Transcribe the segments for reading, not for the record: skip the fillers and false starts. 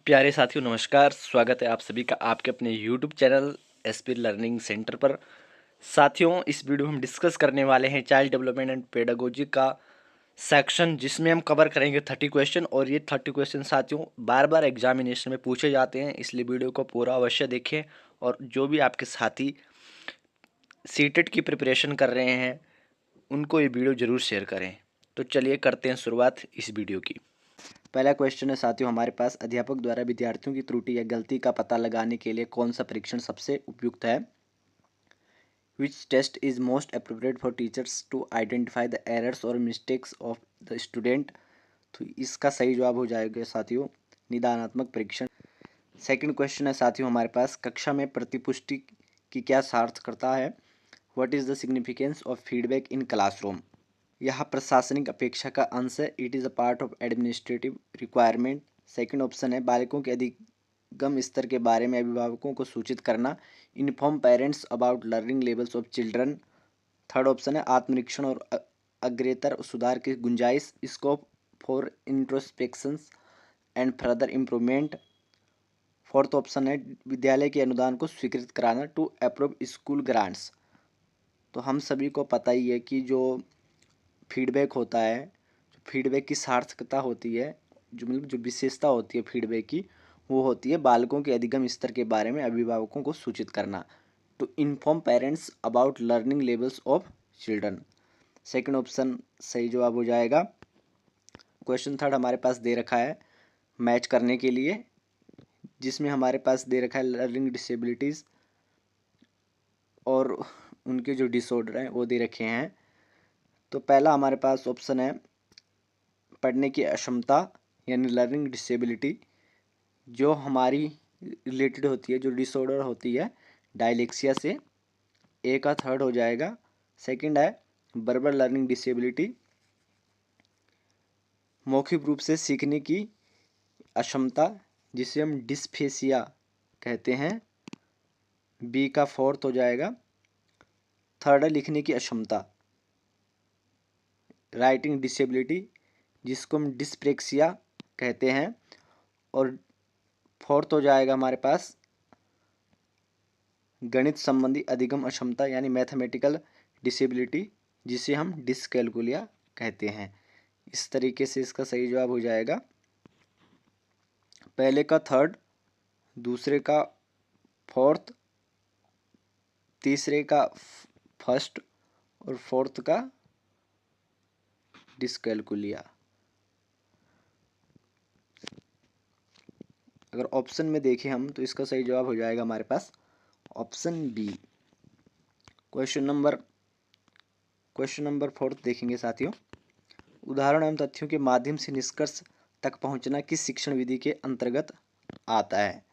प्यारे साथियों नमस्कार। स्वागत है आप सभी का आपके अपने YouTube channel SP learning centre पर। साथियों, इस वीडियो में हम डिस्कस करने वाले हैं चाइल्ड डेवलपमेंट एंड पेडागोजी का सेक्शन, जिसमें हम कवर करेंगे 30 क्वेश्चन। और ये 30 क्वेश्चन साथियों बार बार एग्जामिनेशन में पूछे जाते हैं, इसलिए वीडियो को पूरा अवश्य देखें। और जो भी आपके साथी सीटेट की प्रिपरेशन कर रहे हैं उनको ये वीडियो ज़रूर शेयर करें। तो चलिए करते हैं शुरुआत इस वीडियो की। पहला क्वेश्चन है साथियों हमारे पास, अध्यापक द्वारा विद्यार्थियों की त्रुटि या गलती का पता लगाने के लिए कौन सा परीक्षण सबसे उपयुक्त है? Which test is most appropriate for teachers to identify the errors और मिस्टेक्स ऑफ द स्टूडेंट? तो इसका सही जवाब हो जाएगा साथियों निदानात्मक परीक्षण। सेकंड क्वेश्चन है साथियों हमारे पास, कक्षा में प्रतिपुष्टि की क्या सार्थकता है? What is the significance of feedback in classroom? यह प्रशासनिक अपेक्षा का अंश है। It is a part of administrative requirement. Second option है, बालकों के अधिगम स्तर के बारे में अभिभावकों को सूचित करना। Inform parents about learning levels of children. Third option है, आत्मनिरीक्षण और अग्रेतर सुधार की गुंजाइश। Scope for introspections and further improvement. Fourth option है, विद्यालय के अनुदान को स्वीकृत कराना। To approve school grants. तो हम सभी को पता ही है कि जो फीडबैक होता है, जो फीडबैक की सार्थकता होती है, जो विशेषता होती है फीडबैक की, वो होती है बालकों के अधिगम स्तर के बारे में अभिभावकों को सूचित करना। To inform parents about learning levels of children. Second option सही जवाब हो जाएगा। क्वेश्चन थर्ड हमारे पास दे रखा है मैच करने के लिए, जिसमें हमारे पास दे रखा है लर्निंग डिसेबिलिटीज़ और उनके जो डिसऑर्डर हैं वो दे रखे हैं। तो पहला हमारे पास ऑप्शन है पढ़ने की अक्षमता यानी लर्निंग डिसेबिलिटी, जो हमारी रिलेटेड होती है, जो डिसऑर्डर होती है डायलेक्सिया से। ए का थर्ड हो जाएगा। सेकंड है वर्बल लर्निंग डिसेबिलिटी, मौखिक रूप से सीखने की अक्षमता, जिसे हम डिस्फेसिया कहते हैं। बी का फोर्थ हो जाएगा। थर्ड है लिखने की अक्षमता, राइटिंग डिसेबिलिटी, जिसको हम डिस्प्रेक्सिया कहते हैं। और फोर्थ हो जाएगा हमारे पास गणित संबंधी अधिगम अक्षमता यानी मैथमेटिकल डिसेबिलिटी, जिसे हम डिसकैलकुलिया कहते हैं। इस तरीके से इसका सही जवाब हो जाएगा। पहले का थर्ड, दूसरे का फोर्थ, तीसरे का फर्स्ट और फोर्थ का डिसकैलकुलिया। अगर ऑप्शन में देखें हम तो इसका सही जवाब हो जाएगा हमारे पास option B. Question number fourth देखेंगे साथियों, उदाहरण एवं तथ्यों के माध्यम से निष्कर्ष तक पहुंचना किस शिक्षण विधि के अंतर्गत आता है?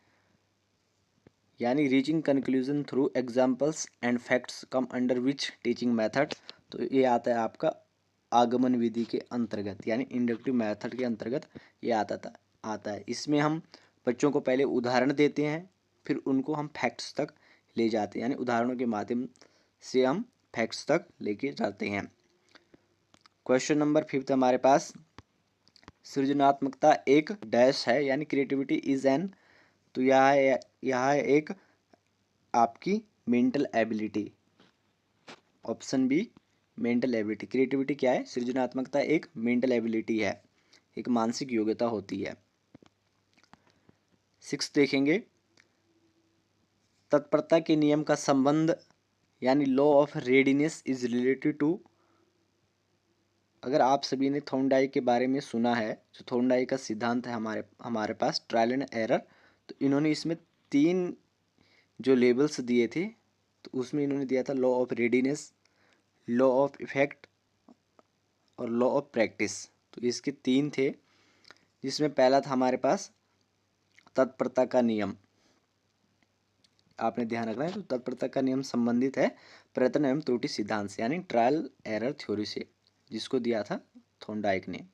यानी reaching conclusion through examples and facts come under which teaching method? तो ये आता है आपका आगमन विधि के अंतर्गत, यानी इंडक्टिव मेथड के अंतर्गत ये आता है। इसमें हम बच्चों को पहले उदाहरण देते हैं, फिर उनको हम फैक्ट्स तक ले जाते हैं, यानी उदाहरणों के माध्यम से हम फैक्ट्स तक लेके जाते हैं। क्वेश्चन नंबर फिफ्थ हमारे पास, सृजनात्मकता एक डैश है यानी क्रिएटिविटी इज एन। तो यह है एक आपकी mental ability. Option B mental ability. Creativity क्या है? सृजनात्मकता एक मेंटल एबिलिटी है, एक मानसिक योग्यता होती है। सिक्स देखेंगे, तत्परता के नियम का संबंध यानी law of readiness is related to. अगर आप सभी ने थॉर्नडाइक के बारे में सुना है, जो थॉर्नडाइक का सिद्धांत है हमारे पास ट्रायल एंड एरर, तो इन्होंने इसमें 3 जो लेबल्स दिए थे, तो उसमें इन्होंने दिया था law of readiness, law of effect और लॉ ऑफ प्रैक्टिस। तो इसके 3 थे, जिसमें पहला था हमारे पास तत्परता का नियम। आपने ध्यान रखना है, तो तत्परता का नियम संबंधित है प्रयत्न एवं त्रुटि सिद्धांत से, यानी ट्रायल एरर थ्योरी से, जिसको दिया था थॉर्नडाइक ने।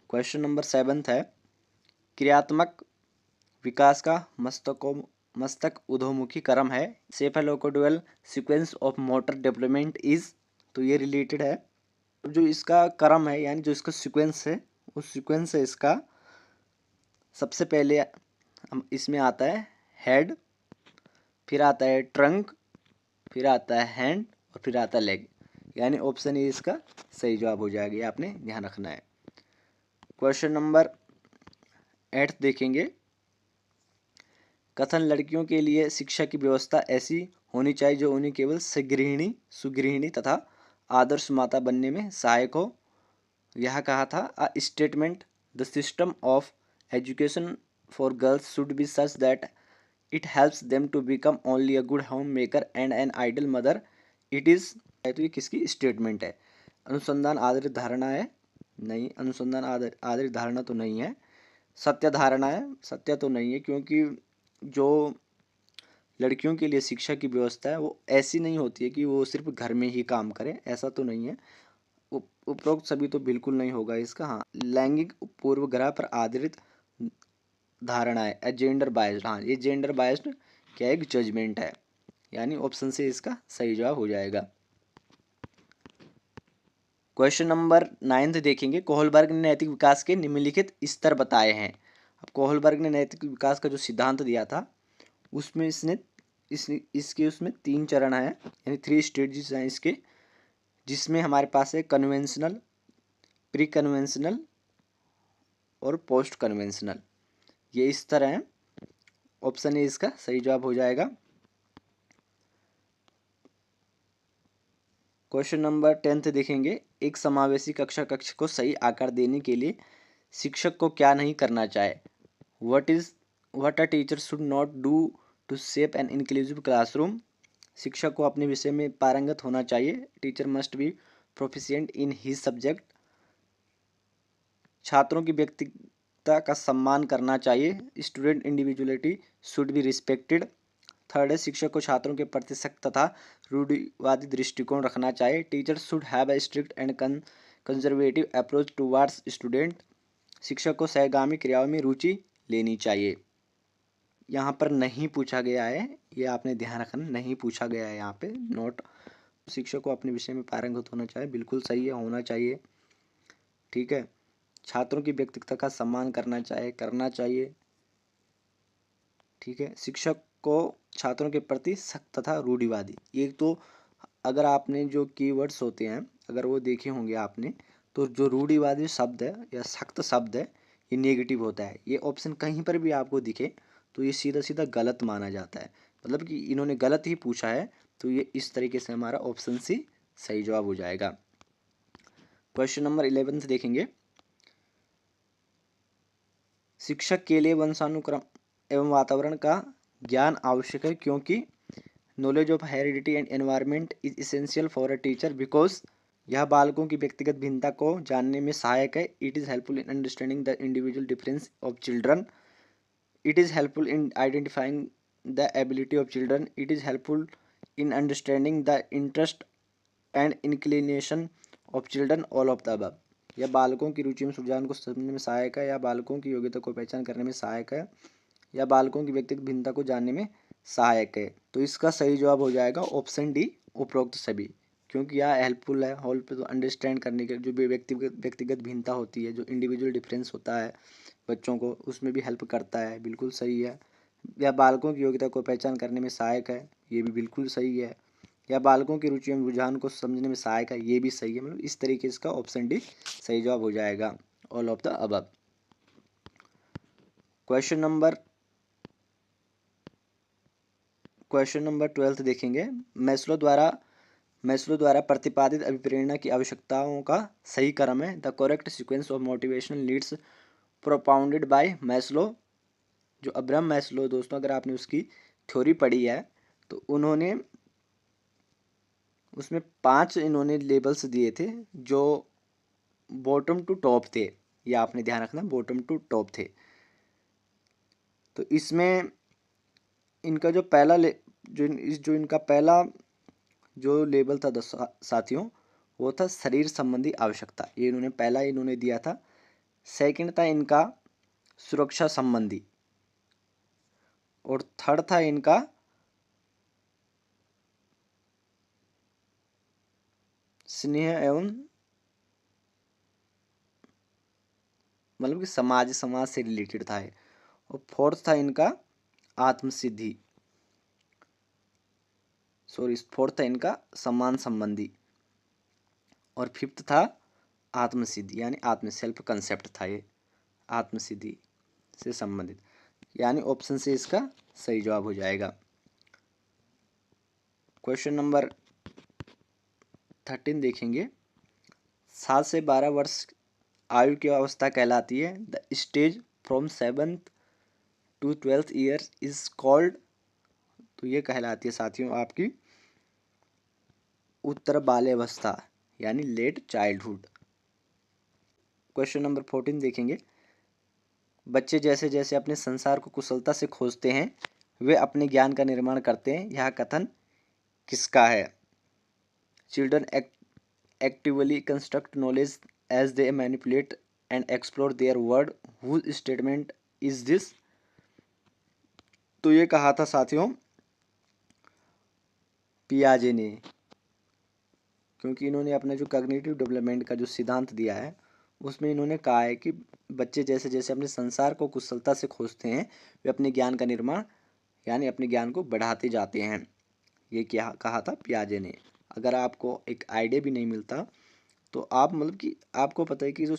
क्वेश्चन नंबर 7 है, क्रियात्मक विकास का मस्तक उधोमुखी क्रम है। Cephalocaudal sequence of motor development is. तो ये रिलेटेड है, जो इसका क्रम है यानी जो इसका सीक्वेंस है, उस सीक्वेंस है इसका सबसे पहले हम इसमें आता है हेड, फिर आता है ट्रंक, फिर आता है हैंड और फिर आता है लेग, यानी ऑप्शन ए इसका सही जवाब हो जाएगा। ये आपने ध्यान रखना है। क्वेश्चन नंबर 8 देखेंगे। कथन लड़कियों के लिए शिक्षा की व्यवस्था ऐसी होनी चाहिए जो उन्हें केवल सुगृहिणी तथा आदर्श माता बनने में सहायक हो। यह कहा था a statement the system of education for girls should be such that it helps them to become only a good home maker and an ideal mother. It is, तो ये किसकी स्टेटमेंट है? अनुसंधान आधारित धारणा है? नहीं, अनुसंधान आधारित धारणा तो नहीं है। सत्य धारणा है? सत्य तो नहीं है, क्योंकि जो लड़कियों के लिए शिक्षा की व्यवस्था है वो ऐसी नहीं होती है कि वो सिर्फ घर में ही काम करें, ऐसा तो नहीं है। उपरोक्त सभी तो बिल्कुल नहीं होगा इसका। हाँ, लैंगिक पूर्वग्रह पर आधारित धारणा है, जेंडर बायस्ड। हाँ, ये जेंडर बायस्ड क्या एक जजमेंट है, यानी ऑप्शन से इसका सही जवाब हो जाएगा। क्वेश्चन नंबर 9 देखेंगे। कोहलबर्ग ने नैतिक विकास के निम्नलिखित स्तर बताए हैं। अब कोहलबर्ग ने नैतिक विकास का जो सिद्धांत दिया था उसमें इसके उसमें 3 चरण हैं, यानी 3 स्टेजेस हैं इसके, जिसमें हमारे पास है कन्वेंशनल, प्री कन्वेंशनल और पोस्ट कन्वेंशनल। ये इस तरह हैं। ऑप्शन ए इसका सही जवाब हो जाएगा। क्वेश्चन नंबर 10 देखेंगे। एक समावेशी कक्ष को सही आकार देने के लिए शिक्षक को क्या नहीं करना चाहिए? What a teacher should not do to shape an inclusive classroom. शिक्षक को अपने विषय में पारंगत होना चाहिए। Teacher must be proficient in his subject. छात्रों की व्यक्तिगतता का सम्मान करना चाहिए। Student individuality should be respected. Third है, शिक्षक को छात्रों के प्रति सख्त तथा रूढ़िवादी दृष्टिकोण रखना चाहिए। Teacher should have a strict and conservative approach towards student. शिक्षक को सहगामी क्रियाओं में रुचि लेनी चाहिए। यहाँ पर नहीं पूछा गया है, ये आपने ध्यान रखना, नहीं पूछा गया है यहाँ पे नोट। शिक्षक को अपने विषय में पारंगत होना चाहिए, बिल्कुल सही है, होना चाहिए। ठीक है। छात्रों की व्यक्तिगत का सम्मान करना चाहिए। ठीक है। शिक्षक को छात्रों के प्रति सख्त तथा रूढ़िवादी, ये तो अगर आपने जो कीवर्ड्स होते हैं अगर वो देखे होंगे आपने, तो जो रूढ़िवादी शब्द है या सख्त शब्द है ये नेगेटिव होता है। ये ऑप्शन कहीं पर भी आपको दिखे तो ये सीधा सीधा गलत माना जाता है, मतलब कि इन्होंने गलत ही पूछा है। तो ये इस तरीके से हमारा ऑप्शन सी सही जवाब हो जाएगा। क्वेश्चन नंबर 11 से देखेंगे। शिक्षक के लिए वंशानुक्रम एवं वातावरण का ज्ञान आवश्यक है, क्योंकि knowledge of heredity and environment is essential for a teacher because यह बालकों की व्यक्तिगत भिन्नता को जानने में सहायक है। It is helpful in understanding the individual difference of children. It is helpful in identifying the ability of children. It is helpful in understanding the interest and inclination of children, all of the above. यह बालकों की रुचि में रुझान को समझने में सहायक है, या बालकों की योग्यता को पहचान करने में सहायक है, या बालकों की व्यक्तिगत भिन्नता को जानने में सहायक है। तो इसका सही जवाब हो जाएगा ऑप्शन डी, उपरोक्त सभी, क्योंकि यह हेल्पफुल है हॉल पे तो अंडरस्टैंड करने के, जो भी व्यक्तिगत भिन्नता होती है, जो इंडिविजुअल डिफरेंस होता है बच्चों को, उसमें भी हेल्प करता है, बिल्कुल सही है। या बालकों की योग्यता को पहचान करने में सहायक है, ये भी बिल्कुल सही है। या बालकों की रुचि एवं रुझान को समझने में सहायक है, ये भी सही है। मतलब इस तरीके से इसका ऑप्शन डी सही जवाब हो जाएगा, all of the above. Question number 12 देखेंगे। मैस्लो द्वारा प्रतिपादित अभिप्रेरणा की आवश्यकताओं का सही क्रम है। The correct sequence of motivational needs propounded bye Maslow. जो अब्राहम मैस्लो, दोस्तों अगर आपने उसकी थ्योरी पढ़ी है तो उन्होंने उसमें 5 इन्होंने लेबल्स दिए थे जो बॉटम टू टॉप थे। ये आपने ध्यान रखना, बॉटम टू टॉप थे। तो इसमें इनका जो इनका पहला जो लेबल था साथियों, वो था शरीर संबंधी आवश्यकता। ये इन्होंने दिया था। सेकंड था इनका सुरक्षा संबंधी, और थर्ड था इनका स्नेह एवं, मतलब कि समाज से रिलेटेड था। और फोर्थ था इनका आत्मसिद्धि, फोर्थ था इनका सम्मान संबंधी, और फिफ्थ था आत्मसिद्धि यानी आत्म सेल्फ कंसेप्ट था ये, आत्मसिद्धि से संबंधित, यानी ऑप्शन से इसका सही जवाब हो जाएगा। क्वेश्चन नंबर 13 देखेंगे। 7 से 12 वर्ष आयु की अवस्था कहलाती है। The stage from 7th to 12th year is called, तो ये कहलाती है साथियों आपकी उत्तर बाल्यावस्था यानी लेट चाइल्डहुड। क्वेश्चन नंबर 14 देखेंगे। बच्चे जैसे जैसे अपने संसार को कुशलता से खोजते हैं वे अपने ज्ञान का निर्माण करते हैं, यह कथन किसका है? Children actively construct knowledge as they manipulate and explore their world, whose statement is this? तो ये कहा था साथियों पियाजे ने, क्योंकि इन्होंने अपने जो कॉग्निटिव डेवलपमेंट का जो सिद्धांत दिया है उसमें इन्होंने कहा है कि बच्चे जैसे जैसे अपने संसार को कुशलता से खोजते हैं वे अपने ज्ञान का निर्माण यानी अपने ज्ञान को बढ़ाते जाते हैं। ये क्या कहा था पियाजे ने। अगर आपको एक आइडिया भी नहीं मिलता तो आप मतलब कि आपको पता है कि जो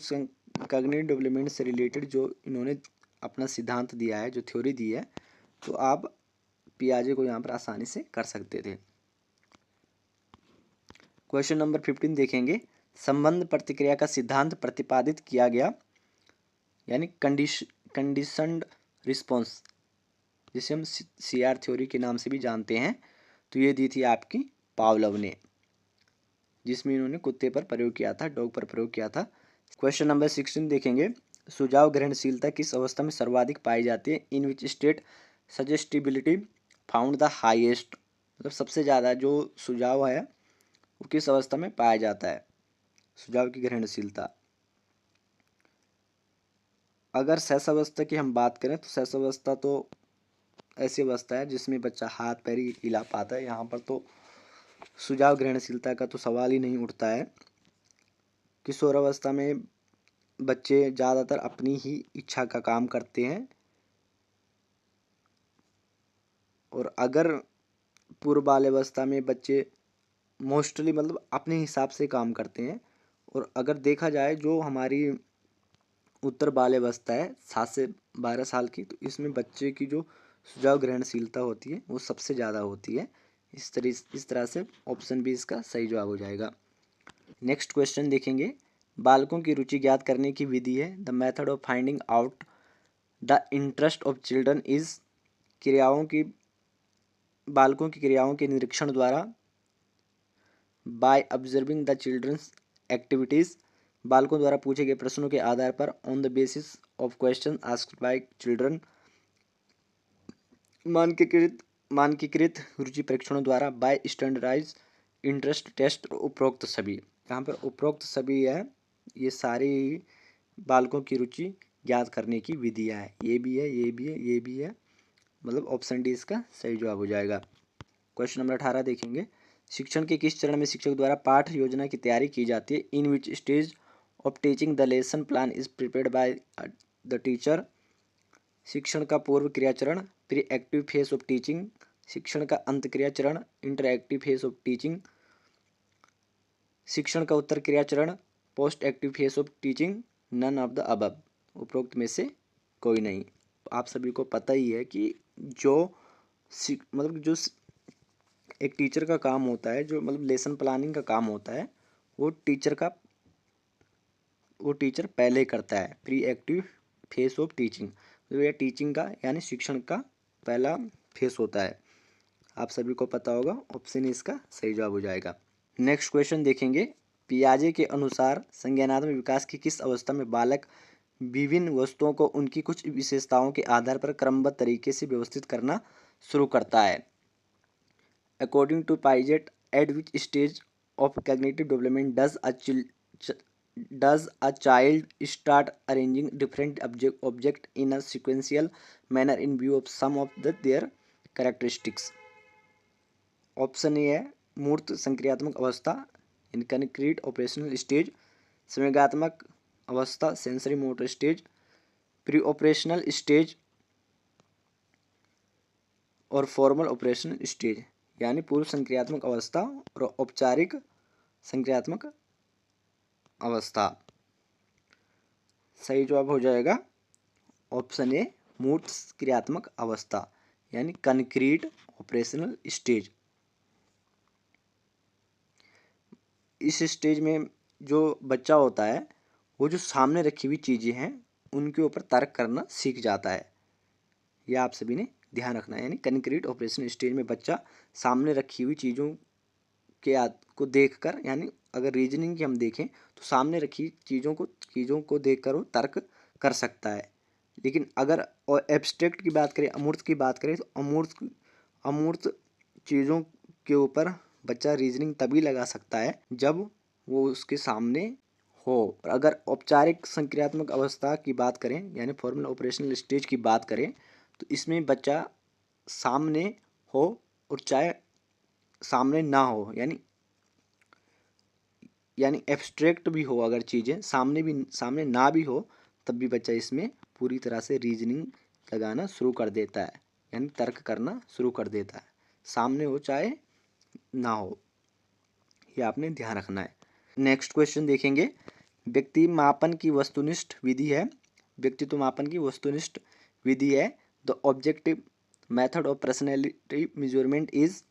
कॉग्निटिव डेवलपमेंट से रिलेटेड जो इन्होंने अपना सिद्धांत दिया है, जो थ्योरी दी है, तो आप पियाजे को यहाँ पर आसानी से कर सकते थे। क्वेश्चन नंबर 15 देखेंगे। संबंध प्रतिक्रिया का सिद्धांत प्रतिपादित किया गया यानी कंडीशनड रिस्पॉन्स, जिसे हम CR थ्योरी के नाम से भी जानते हैं, तो ये दी थी आपकी पावलोव ने, जिसमें इन्होंने कुत्ते पर प्रयोग किया था, डॉग पर प्रयोग किया था। क्वेश्चन नंबर 16 देखेंगे। सुझाव ग्रहणशीलता किस अवस्था में सर्वाधिक पाई जाती है? In which state suggestibility found the highest, मतलब सबसे ज़्यादा जो सुझाव है वो किस अवस्था में पाया जाता है? सुझाव की ग्रहणशीलता। अगर शेष अवस्था की हम बात करें तो शेष अवस्था तो ऐसी अवस्था है जिसमें बच्चा हाथ पैर ही हिला पाता है। यहाँ पर तो सुझाव ग्रहणशीलता का तो सवाल ही नहीं उठता है। किशोर अवस्था में बच्चे ज़्यादातर अपनी ही इच्छा का काम करते हैं, और अगर पूर्व बाल्यावस्था में बच्चे मोस्टली मतलब अपने हिसाब से काम करते हैं, और अगर देखा जाए जो हमारी उत्तर बाल्यावस्था है 7 से 12 साल की, तो इसमें बच्चे की जो सुझाव ग्रहणशीलता होती है वो सबसे ज़्यादा होती है। इस तरह से ऑप्शन बी इसका सही जवाब हो जाएगा। नेक्स्ट क्वेश्चन देखेंगे। बालकों की रुचि ज्ञात करने की विधि है। The method of finding out the interest of children is, बालकों की क्रियाओं के निरीक्षण द्वारा, by observing the children's activities, बालकों द्वारा पूछे गए प्रश्नों के आधार पर, on the basis of question asked by children, मानकीकृत रुचि परीक्षणों द्वारा, बाय स्टैंडर्डाइज इंटरेस्ट टेस्ट, उपरोक्त सभी। यहाँ पर उपरोक्त सभी है, ये सारी बालकों की रुचि ज्ञात करने की विधियाँ है। ये भी है, ये भी है, ये भी है, मतलब ऑप्शन डी इसका सही जवाब हो जाएगा। क्वेश्चन नंबर 18 देखेंगे। शिक्षण के किस चरण में शिक्षक द्वारा पाठ योजना की तैयारी की जाती है? In which stage of teaching the lesson plan is prepared by the teacher. शिक्षण का पूर्व क्रिया चरण, pre active phase of teaching. शिक्षण का अंत क्रिया चरण, इंटरएक्टिव फेज ऑफ टीचिंग। शिक्षण का उत्तर क्रिया चरण, post active phase of teaching. None of the above, उपरोक्त में से कोई नहीं। आप सभी को पता ही है कि जो मतलब जो एक टीचर का काम होता है, जो मतलब लेसन प्लानिंग का काम होता है, वो टीचर पहले करता है। Pre active phase of teaching, तो यह टीचिंग का यानी शिक्षण का पहला फेज होता है। आप सभी को पता होगा, ऑप्शन इसका सही जवाब हो जाएगा। नेक्स्ट क्वेश्चन देखेंगे। पियाजे के अनुसार संज्ञानात्मक विकास की किस अवस्था में बालक विभिन्न वस्तुओं को उनकी कुछ विशेषताओं के आधार पर क्रमबद्ध तरीके से व्यवस्थित करना शुरू करता है? According to Piaget, at which stage of cognitive development does a child start arranging different object in a sequential manner in view of some of their characteristics? Option A है मूर्त संक्रियात्मक अवस्था, इन कंक्रीट ऑपरेशनल स्टेज। संवेगात्मक अवस्था, sensory motor stage. Pre operational stage, और formal operational stage, यानी पूर्व संक्रियात्मक अवस्था और औपचारिक संक्रियात्मक अवस्था। सही जवाब हो जाएगा ऑप्शन ए, मूर्त क्रियात्मक अवस्था यानी कंक्रीट ऑपरेशनल स्टेज। इस स्टेज में जो बच्चा होता है वो जो सामने रखी हुई चीज़ें हैं उनके ऊपर तर्क करना सीख जाता है। यह आप सभी ने ध्यान रखना है। यानी कंक्रीट ऑपरेशन स्टेज में बच्चा सामने रखी हुई चीज़ों को देखकर, यानी अगर रीजनिंग की हम देखें तो सामने रखी चीज़ों को देखकर वो तर्क कर सकता है। लेकिन अगर और एब्स्ट्रैक्ट की बात करें, अमूर्त की बात करें, तो अमूर्त चीज़ों के ऊपर बच्चा रीजनिंग तभी लगा सकता है जब वो उसके सामने हो। और अगर औपचारिक संक्रियात्मक अवस्था की बात करें यानी फॉर्मल ऑपरेशनल स्टेज की बात करें तो इसमें बच्चा सामने हो और चाहे सामने ना हो, यानी एब्स्ट्रैक्ट भी हो, अगर चीज़ें सामने ना भी हो तब भी बच्चा इसमें पूरी तरह से रीजनिंग लगाना शुरू कर देता है, यानी तर्क करना शुरू कर देता है, सामने हो चाहे ना हो। ये आपने ध्यान रखना है। नेक्स्ट क्वेश्चन देखेंगे। व्यक्तित्व मापन की वस्तुनिष्ठ विधि है the objective method of personality measurement is.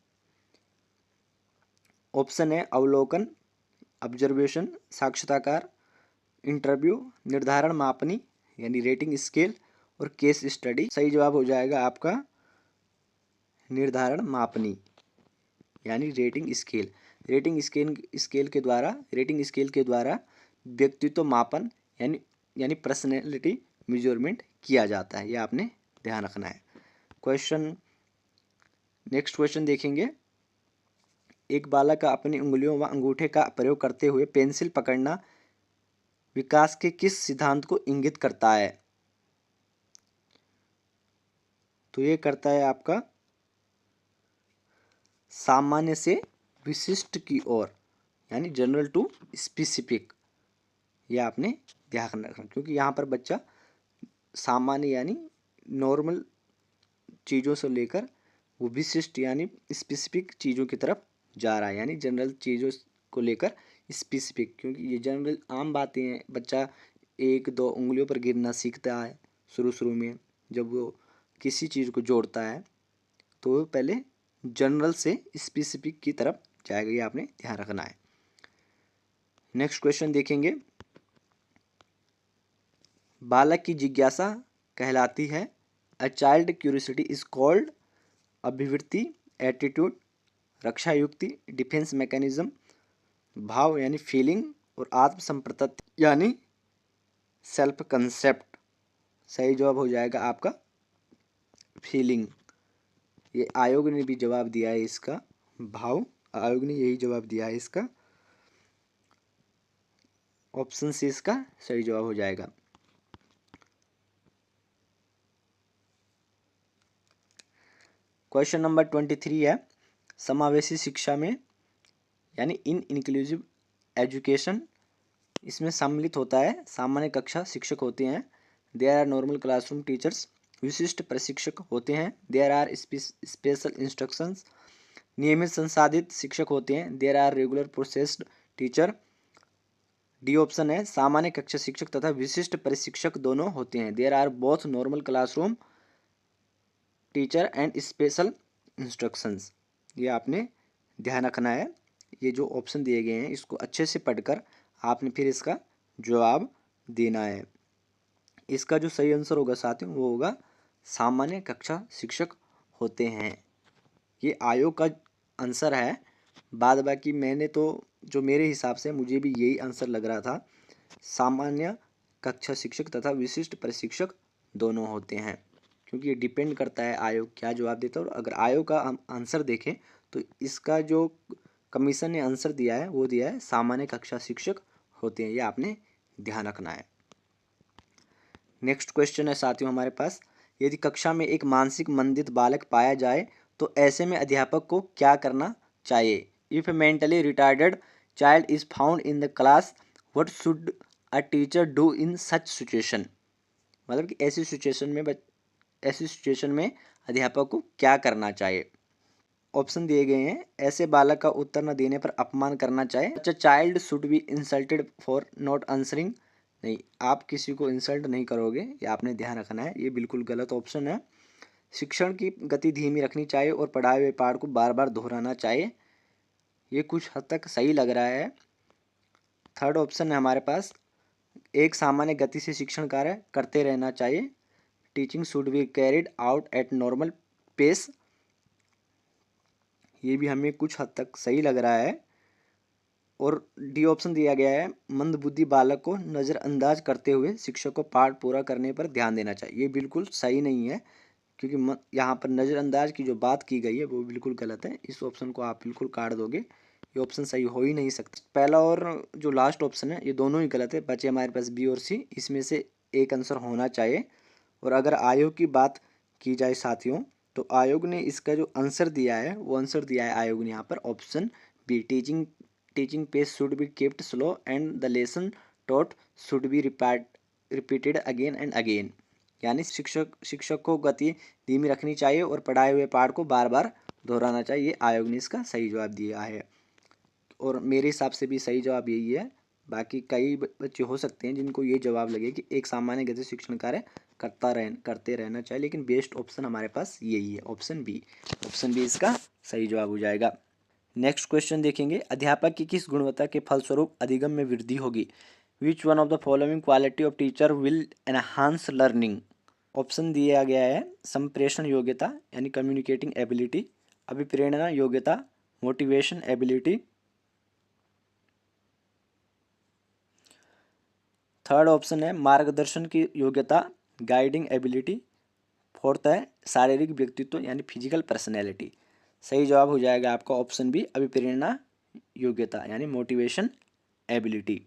Option है अवलोकन, ऑब्जर्वेशन, साक्षात्कार, इंटरव्यू, निर्धारण मापनी यानी रेटिंग स्केल और केस स्टडी। सही जवाब हो जाएगा आपका निर्धारण मापनी यानी रेटिंग स्केल। रेटिंग स्केल के द्वारा व्यक्तित्व मापन यानी पर्सनैलिटी मेजरमेंट किया जाता है। यह आपने ध्यान रखना है। नेक्स्ट क्वेश्चन देखेंगे। एक बालक का अपनी उंगलियों व अंगूठे का प्रयोग करते हुए पेंसिल पकड़ना विकास के किस सिद्धांत को इंगित करता है? तो ये करता है आपका सामान्य से विशिष्ट की ओर, यानी जनरल टू स्पेसिफिक। यह आपने ध्यान रखना, क्योंकि यहाँ पर बच्चा सामान्य यानी नॉर्मल चीज़ों से लेकर वो विशिष्ट यानी स्पेसिफिक चीज़ों की तरफ जा रहा है, यानी जनरल चीज़ों को लेकर स्पेसिफिक। क्योंकि ये जनरल आम बातें हैं, बच्चा एक दो उंगलियों पर गिनना सीखता है शुरू में। जब वो किसी चीज़ को जोड़ता है तो वो पहले जनरल से स्पेसिफिक की तरफ जाएगा। ये आपने ध्यान रखना है। नेक्स्ट क्वेश्चन देखेंगे। बालक की जिज्ञासा कहलाती है। A child curiosity is called अभिवृत्ति, एटीट्यूड, रक्षा युक्ति, डिफेंस मैकेनिज्म, भाव यानी फीलिंग और आत्मसंप्रत्यय यानी सेल्फ कंसेप्ट। सही जवाब हो जाएगा आपका फीलिंग। ये आयोग ने भी जवाब दिया है इसका, भाव आयोग ने यही जवाब दिया है इसका। ऑप्शन सी इसका सही जवाब हो जाएगा। क्वेश्चन नंबर 23 है। समावेशी शिक्षा में यानी इन इंक्लूसिव एजुकेशन, इसमें सम्मिलित होता है सामान्य कक्षा शिक्षक होते हैं, there are normal classroom teachers, विशिष्ट प्रशिक्षक होते हैं, देयर आर स्पेशल इंस्ट्रक्शंस, नियमित संसाधित शिक्षक होते हैं, there are regular processed teacher. D option है सामान्य कक्षा शिक्षक तथा विशिष्ट प्रशिक्षक दोनों होते हैं, there are both normal classroom teacher and special instructions. ये आपने ध्यान रखना है। ये जो ऑप्शन दिए गए हैं इसको अच्छे से पढ़कर आपने फिर इसका जवाब देना है। इसका जो सही आंसर होगा साथियों वो होगा सामान्य कक्षा शिक्षक होते हैं। ये आयोग का आंसर है। बाद बाकी मैंने तो जो मेरे हिसाब से मुझे भी यही आंसर लग रहा था, सामान्य कक्षा शिक्षक तथा विशिष्ट प्रशिक्षक दोनों होते हैं, क्योंकि ये डिपेंड करता है आयोग क्या जवाब देता है। और अगर आयोग का हम आंसर देखें तो इसका जो कमीशन ने आंसर दिया है वो दिया है सामान्य कक्षा शिक्षक होते हैं। ये आपने ध्यान रखना है। नेक्स्ट क्वेश्चन है साथियों हमारे पास। यदि कक्षा में एक मानसिक मंदित बालक पाया जाए तो ऐसे में अध्यापक को क्या करना चाहिए? If A mentally retarded child is found in the class, what should a teacher do in such situation? मतलब कि ऐसी सिचुएशन में ऐसी सिचुएशन में अध्यापक को क्या करना चाहिए। ऑप्शन दिए गए हैं। ऐसे बालक का उत्तर न देने पर अपमान करना चाहिए। अच्छा, child should be insulted for not answering. नहीं, आप किसी को इंसल्ट नहीं करोगे, ये आपने ध्यान रखना है, ये बिल्कुल गलत ऑप्शन है। शिक्षण की गति धीमी रखनी चाहिए और पढ़ाए हुए पाठ को बार बार दोहराना चाहिए, ये कुछ हद तक सही लग रहा है। थर्ड ऑप्शन है हमारे पास, एक सामान्य गति से शिक्षण कार्य करते रहना चाहिए। Teaching should be carried out at normal pace, ये भी हमें कुछ हद तक सही लग रहा है। और डी ऑप्शन दिया गया है, मंदबुद्धि बालक को नज़रअंदाज करते हुए शिक्षक को पाठ पूरा करने पर ध्यान देना चाहिए, ये बिल्कुल सही नहीं है, क्योंकि यहाँ पर नज़रअंदाज की जो बात की गई है वो बिल्कुल गलत है। इस ऑप्शन को आप बिल्कुल काट दोगे, ये ऑप्शन सही हो ही नहीं सकता। पहला और जो लास्ट ऑप्शन है ये दोनों ही गलत है, बचे हमारे पास बी और सी, इसमें से एक आंसर होना चाहिए। और अगर आयोग की बात की जाए साथियों, तो आयोग ने इसका जो आंसर दिया है वो आंसर दिया है आयोग ने यहाँ पर option B, teaching pace should be kept slow and the lesson taught should be repeated again and again, यानी शिक्षक को गति धीमी रखनी चाहिए और पढ़ाए हुए पाठ को बार बार दोहराना चाहिए, ये आयोग ने इसका सही जवाब दिया है। और मेरे हिसाब से भी सही जवाब यही है। बाकी कई बच्चे हो सकते हैं जिनको ये जवाब लगे कि एक सामान्य गति शिक्षण कार्य करते रहना चाहिए, लेकिन बेस्ट ऑप्शन हमारे पास यही है, ऑप्शन बी। ऑप्शन बी इसका सही जवाब हो जाएगा। नेक्स्ट क्वेश्चन देखेंगे, अध्यापक की किस गुणवत्ता के फलस्वरूप अधिगम में वृद्धि होगी। Which one of the following quality of teacher will enhance learning. Option दिया गया है, संप्रेषण योग्यता यानी कम्युनिकेटिंग एबिलिटी, अभिप्रेरणा योग्यता, मोटिवेशन एबिलिटी। थर्ड ऑप्शन है मार्गदर्शन की योग्यता, गाइडिंग एबिलिटी। फोर्थ है शारीरिक व्यक्तित्व यानी फिजिकल पर्सनैलिटी। सही जवाब हो जाएगा आपका ऑप्शन बी, अभिप्रेरणा योग्यता यानी मोटिवेशन एबिलिटी।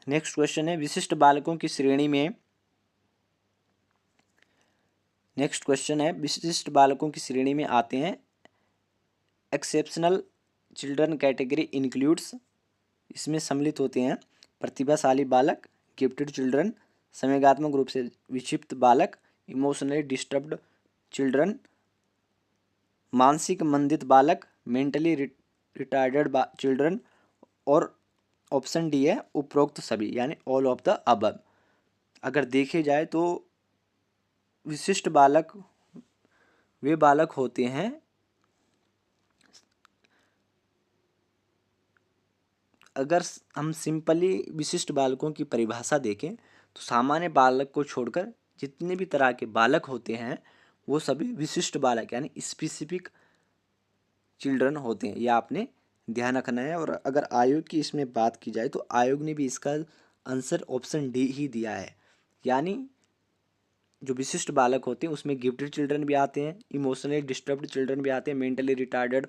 नेक्स्ट क्वेश्चन है, विशिष्ट बालकों की श्रेणी में, नेक्स्ट क्वेश्चन है, विशिष्ट बालकों की श्रेणी में आते हैं एक्सेप्शनल चिल्ड्रन कैटेगरी इंक्लूड्स, इसमें सम्मिलित होते हैं प्रतिभाशाली बालक, गिफ्टेड चिल्ड्रन, संवेगात्मक रूप से विक्षिप्त बालक, इमोशनली डिस्टर्ब्ड चिल्ड्रन, मानसिक मंदित बालक, मेंटली रिटार्डेड चिल्ड्रन, और ऑप्शन डी है उपरोक्त सभी यानी ऑल ऑफ द अबव। अगर देखे जाए तो विशिष्ट बालक वे बालक होते हैं, अगर हम सिंपली विशिष्ट बालकों की परिभाषा देखें तो सामान्य बालक को छोड़कर जितने भी तरह के बालक होते हैं वो सभी विशिष्ट बालक यानी स्पेसिफिक चिल्ड्रन होते हैं, यह आपने ध्यान रखना है। और अगर आयोग की इसमें बात की जाए तो आयोग ने भी इसका आंसर ऑप्शन डी ही दिया है, यानी जो विशिष्ट बालक होते हैं उसमें गिफ्टेड चिल्ड्रन भी आते हैं, इमोशनली डिस्टर्ब्ड चिल्ड्रन भी आते हैं, मेंटली रिटार्डेड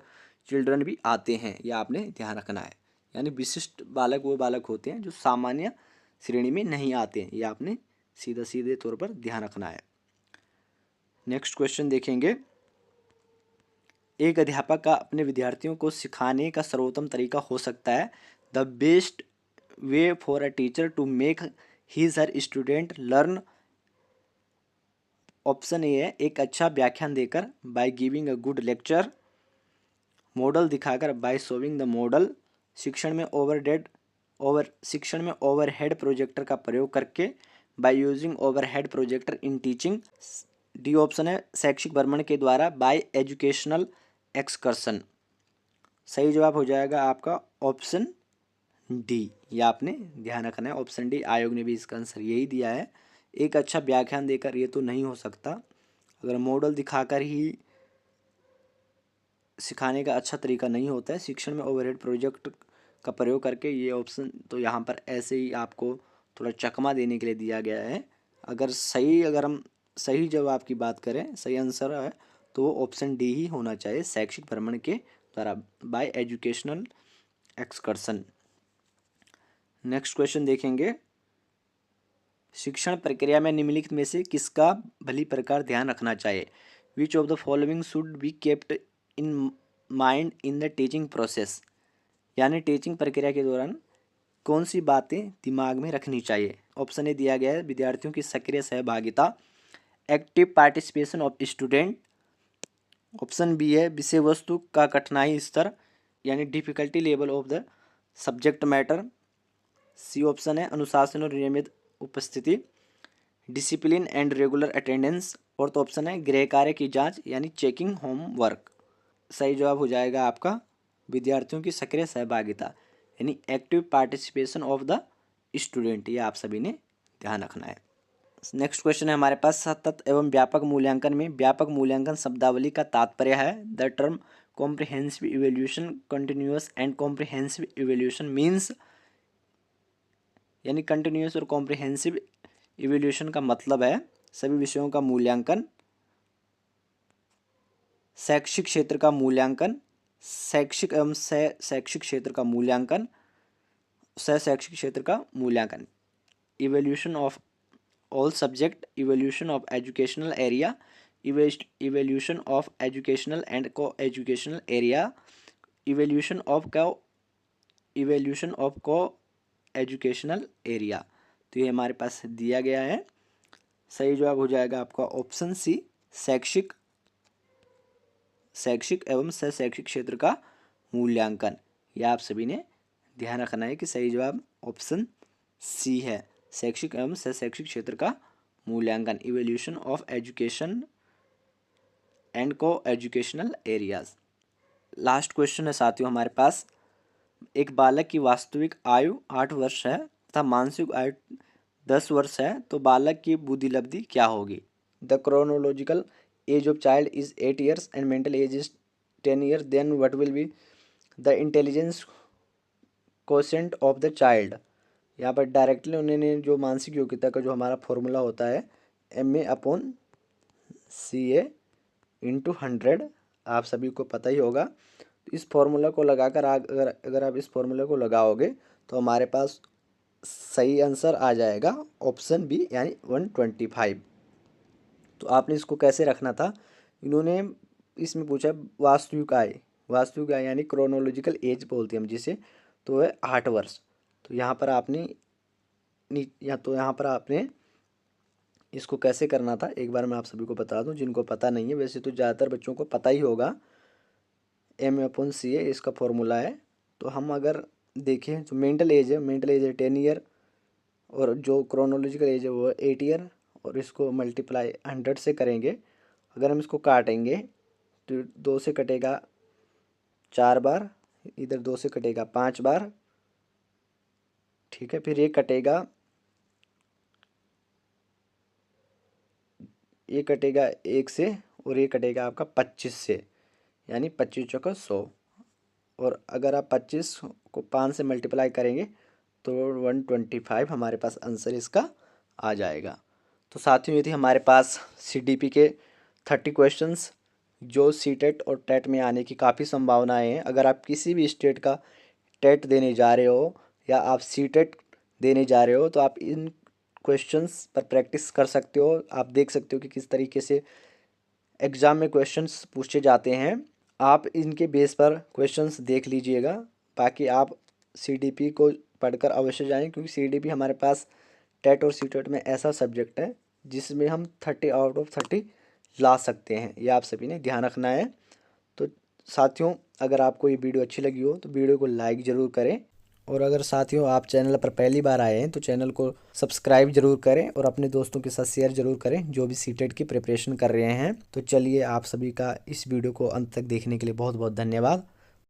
चिल्ड्रन भी आते हैं, यह आपने ध्यान रखना है। यानी विशिष्ट बालक वो बालक होते हैं जो सामान्य श्रेणी में नहीं आते हैं, यह आपने सीधे तौर पर ध्यान रखना है। नेक्स्ट क्वेश्चन देखेंगे, एक अध्यापक का अपने विद्यार्थियों को सिखाने का सर्वोत्तम तरीका हो सकता है। The best way for a teacher to make his her student learn. Option A है, एक अच्छा व्याख्यान देकर by giving a good lecture, model दिखाकर बाय शोविंग द मॉडल, शिक्षण में ओवरहेड प्रोजेक्टर का प्रयोग करके by using overhead projector in teaching. D option है, शैक्षिक भ्रमण के द्वारा बाय एजुकेशनल एक्सकर्शन। सही जवाब हो जाएगा आपका ऑप्शन डी, ये आपने ध्यान रखना है, ऑप्शन डी। आयोग ने भी इसका आंसर यही दिया है। एक अच्छा व्याख्यान देकर ये तो नहीं हो सकता, अगर मॉडल दिखाकर ही सिखाने का अच्छा तरीका नहीं होता है, शिक्षण में ओवरहेड प्रोजेक्ट का प्रयोग करके, ये ऑप्शन तो यहाँ पर ऐसे ही आपको थोड़ा चकमा देने के लिए दिया गया है। अगर हम सही जवाब की बात करें, सही आंसर है तो ऑप्शन डी ही होना चाहिए, शैक्षिक भ्रमण के द्वारा by educational excursion. Next question देखेंगे, शिक्षण प्रक्रिया में निम्नलिखित में से किसका भली प्रकार ध्यान रखना चाहिए। Which of the following should be kept in mind in the teaching process, यानी टीचिंग प्रक्रिया के दौरान कौन सी बातें दिमाग में रखनी चाहिए। ऑप्शन ए दिया गया है विद्यार्थियों की सक्रिय सहभागिता, active participation of student. Option B है विषय वस्तु का कठिनाई स्तर यानी difficulty level of the subject matter. C option है अनुशासन और नियमित उपस्थिति, discipline and regular attendance. Fourth option है गृह कार्य की जांच यानी चेकिंग होमवर्क। सही जवाब हो जाएगा आपका विद्यार्थियों की सक्रिय सहभागिता यानी active participation of the student. ये आप सभी ने ध्यान रखना है। नेक्स्ट क्वेश्चन है हमारे पास सतत एवं व्यापक मूल्यांकन में व्यापक मूल्यांकन शब्दावली का तात्पर्य है the term comprehensive evaluation continuous and comprehensive evaluation means. यानी कंटिन्यूअस और कॉम्प्रिहेंसिव इवैल्यूएशन का मतलब है सभी विषयों का मूल्यांकन, शैक्षिक क्षेत्र का मूल्यांकन, शैक्षिक एवं शैक्षिक क्षेत्र का मूल्यांकन, शैक्षिक क्षेत्र का मूल्यांकन, evaluation of all subject, evaluation of educational area, evaluation of educational and को एजुकेशनल एरिया, इवैल्यूएशन ऑफ को एजुकेशनल एरिया। तो ये हमारे पास दिया गया है। सही जवाब हो जाएगा आपका ऑप्शन सी शैक्षिक एवं शैक्षिक क्षेत्र का मूल्यांकन। यह आप सभी ने ध्यान रखना है कि सही जवाब ऑप्शन सी है शैक्षिक एवं शैक्षिक क्षेत्र का मूल्यांकन, इवैल्यूएशन ऑफ एजुकेशन एंड को एजुकेशनल एरियाज। लास्ट क्वेश्चन है साथियों हमारे पास, एक बालक की वास्तविक आयु 8 वर्ष है तथा मानसिक आयु 10 वर्ष है तो बालक की बुद्धिलब्धि क्या होगी। The chronological age of child is 8 years and mental age is 10 years, then what will be the intelligence quotient of the child. यहाँ पर डायरेक्टली उन्होंने जो मानसिक योग्यता का जो हमारा फॉर्मूला होता है MA/CA × 100 आप सभी को पता ही होगा। इस फॉर्मूला को लगाकर अगर आप इस फॉर्मूले को लगाओगे तो हमारे पास सही आंसर आ जाएगा ऑप्शन बी यानी 125। तो आपने इसको कैसे रखना था, इन्होंने इसमें पूछा वास्तविक आय यानी क्रोनोलॉजिकल एज बोलते हैं हम जिसे, तो है 8 वर्ष। तो यहाँ पर आपने इसको कैसे करना था एक बार मैं आप सभी को बता दूं जिनको पता नहीं है। वैसे तो ज़्यादातर बच्चों को पता ही होगा MA/CA इसका फॉर्मूला है। तो हम अगर देखें तो मेंटल एज है 10 year और जो क्रोनोलॉजिकल एज है वो 8 year और इसको मल्टीप्लाई 100 से करेंगे। अगर हम इसको काटेंगे तो 2 से कटेगा 4 बार, इधर 2 से कटेगा 5 बार, ठीक है। फिर ये कटेगा 1 से और ये कटेगा आपका 25 से, यानी 25 चौका 100। और अगर आप 25 को 5 से मल्टीप्लाई करेंगे तो 125 हमारे पास आंसर इसका आ जाएगा। तो साथियों ये थी हमारे पास CDP के 30 क्वेश्चंस जो CTET और TET में आने की काफ़ी संभावनाएं हैं। अगर आप किसी भी स्टेट का TET देने जा रहे हो या आप CTET देने जा रहे हो तो आप इन क्वेश्चंस पर प्रैक्टिस कर सकते हो। आप देख सकते हो कि किस तरीके से एग्ज़ाम में क्वेश्चंस पूछे जाते हैं। आप इनके बेस पर क्वेश्चंस देख लीजिएगा। बाकी आप CDP को पढ़कर अवश्य जाएं क्योंकि CDP हमारे पास TET और CTET में ऐसा सब्जेक्ट है जिसमें हम 30 आउट ऑफ 30 ला सकते हैं। ये आप सभी ने ध्यान रखना है। तो साथियों अगर आपको ये वीडियो अच्छी लगी हो तो वीडियो को लाइक ज़रूर करें और अगर साथियों आप चैनल पर पहली बार आए हैं तो चैनल को सब्सक्राइब जरूर करें और अपने दोस्तों के साथ शेयर जरूर करें जो भी CTET की प्रिपरेशन कर रहे हैं। तो चलिए आप सभी का इस वीडियो को अंत तक देखने के लिए बहुत बहुत धन्यवाद।